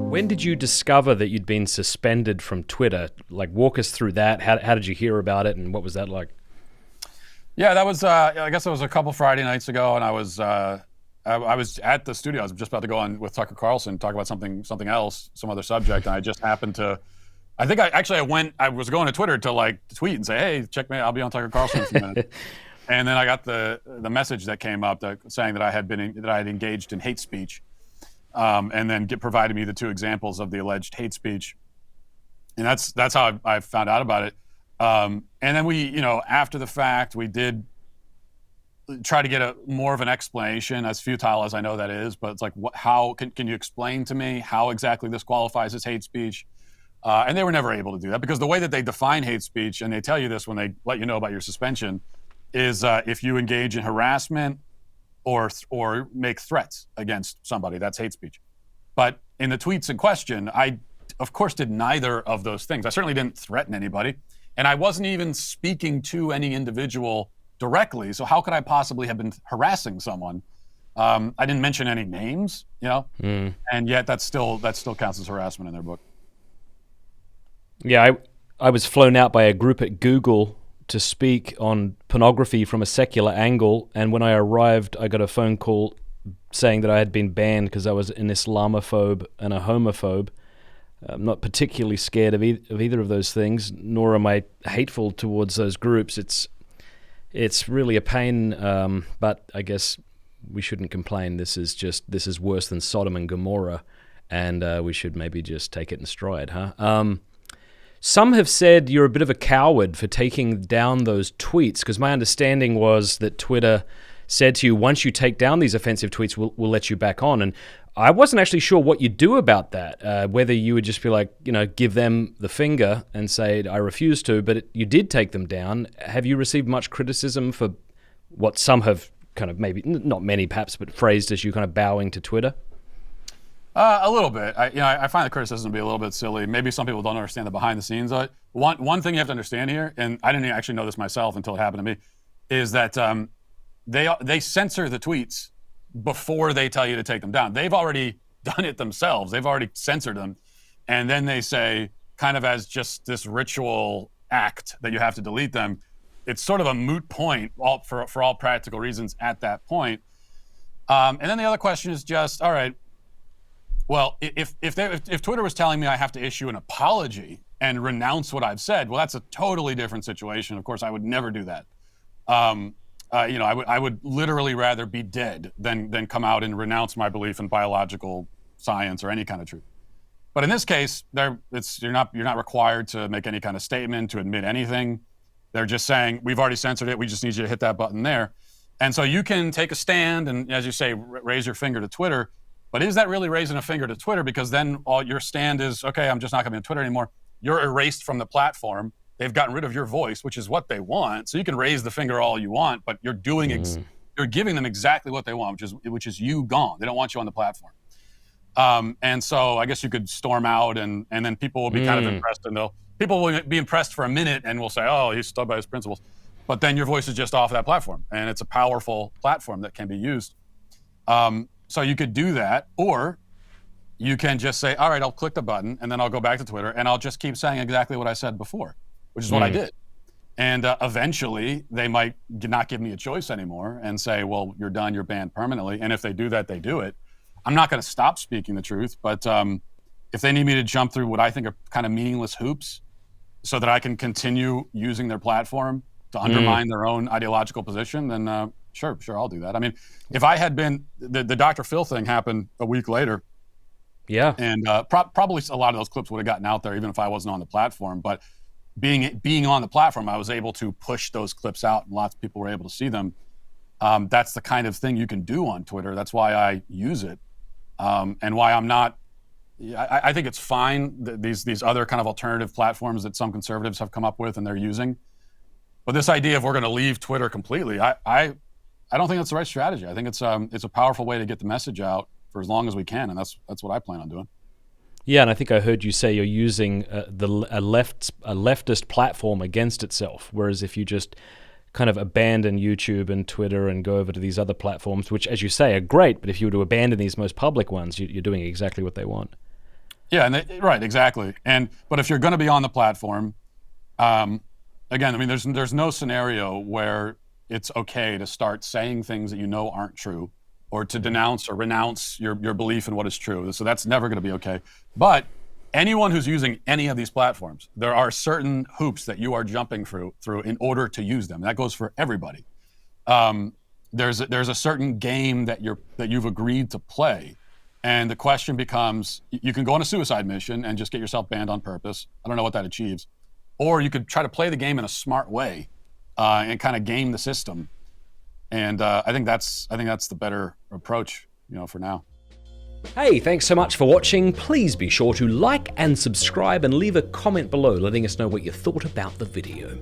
When did you discover that you'd been suspended from Twitter? Like, walk us through that. How did you hear about it, and what was that like? Yeah, that was, I guess it was a couple Friday nights ago, and I was at the studio. I was just about to go on with Tucker Carlson, talk about something else, some other subject, and I just happened to, I was going to Twitter to like tweet and say, hey, check me, I'll be on Tucker Carlson in a few minutes. And then I got the message that came up saying that I had engaged in hate speech, and then provided me the two examples of the alleged hate speech, and that's how I found out about it. And then we, after the fact, we did try to get more of an explanation, as futile as I know that is. But it's like, how can you explain to me how exactly this qualifies as hate speech? And they were never able to do that, because the way that they define hate speech, and they tell you this when they let you know about your suspension, is if you engage in harassment or make threats against somebody, that's hate speech. But in the tweets in question, I, of course, did neither of those things. I certainly didn't threaten anybody, and I wasn't even speaking to any individual directly. So how could I possibly have been harassing someone? I didn't mention any names, and yet that still counts as harassment in their book. Yeah, I was flown out by a group at Google to speak on pornography from a secular angle, and when I arrived, I got a phone call saying that I had been banned because I was an Islamophobe and a homophobe. I'm not particularly scared of either of those things, nor am I hateful towards those groups. It's really a pain, but I guess we shouldn't complain. This is worse than Sodom and Gomorrah, and we should maybe just take it in stride, huh? Some have said you're a bit of a coward for taking down those tweets, because my understanding was that Twitter said to you, once you take down these offensive tweets, we'll let you back on. And I wasn't actually sure what you'd do about that, whether you would just be like, give them the finger and say, I refuse to, but you did take them down. Have you received much criticism for what some have kind of, maybe, not many perhaps, but phrased as you kind of bowing to Twitter? A little bit. I find the criticism to be a little bit silly. Maybe some people don't understand the behind the scenes of it. One thing you have to understand here, and I didn't actually know this myself until it happened to me, is that they censor the tweets before they tell you to take them down. They've already done it themselves. They've already censored them. And then they say, kind of as just this ritual act, that you have to delete them. It's sort of a moot point for all practical reasons at that point. And then the other question is just, all right, well, if Twitter was telling me I have to issue an apology and renounce what I've said, well, that's a totally different situation. Of course, I would never do that. I would literally rather be dead than come out and renounce my belief in biological science or any kind of truth. But in this case, you're not required to make any kind of statement, to admit anything. They're just saying, we've already censored it. We just need you to hit that button there. And so you can take a stand and, as you say, raise your finger to Twitter. But is that really raising a finger to Twitter? Because then all your stand is, okay, I'm just not going to be on Twitter anymore. You're erased from the platform. They've gotten rid of your voice, which is what they want. So you can raise the finger all you want, but you're doing you're giving them exactly what they want, which is you gone. They don't want you on the platform. And so I guess you could storm out, and then people will be kind of impressed, and people will be impressed for a minute, and will say, oh, he's stood by his principles. But then your voice is just off that platform, and it's a powerful platform that can be used. So you could do that, or you can just say, all right, I'll click the button, and then I'll go back to Twitter, and I'll just keep saying exactly what I said before, which is what I did. And eventually, they might not give me a choice anymore and say, well, you're done, you're banned permanently. And if they do that, they do it. I'm not going to stop speaking the truth, but if they need me to jump through what I think are kind of meaningless hoops so that I can continue using their platform to undermine their own ideological position, then sure, I'll do that. I mean, if I had been, the Dr. Phil thing happened a week later. Yeah. And probably a lot of those clips would have gotten out there even if I wasn't on the platform. But being on the platform, I was able to push those clips out, and lots of people were able to see them. That's the kind of thing you can do on Twitter. That's why I use it, and why I'm not. I think it's fine, these other kind of alternative platforms that some conservatives have come up with and they're using. But this idea of we're going to leave Twitter completely, I don't think that's the right strategy. I think it's a powerful way to get the message out for as long as we can, and that's what I plan on doing. Yeah, and I think I heard you say you're using a leftist platform against itself, whereas if you just kind of abandon YouTube and Twitter and go over to these other platforms, which, as you say, are great, but if you were to abandon these most public ones, you're doing exactly what they want. Yeah, right, exactly. But if you're going to be on the platform, again, I mean, there's no scenario where it's okay to start saying things that you know aren't true, or to denounce or renounce your belief in what is true. So that's never going to be okay. But anyone who's using any of these platforms, there are certain hoops that you are jumping through in order to use them. That goes for everybody. There's a certain game that you've agreed to play. And the question becomes, you can go on a suicide mission and just get yourself banned on purpose. I don't know what that achieves. Or you could try to play the game in a smart way and kind of game the system. And I think that's the better approach, for now. Hey, thanks so much for watching. Please be sure to like and subscribe and leave a comment below letting us know what you thought about the video.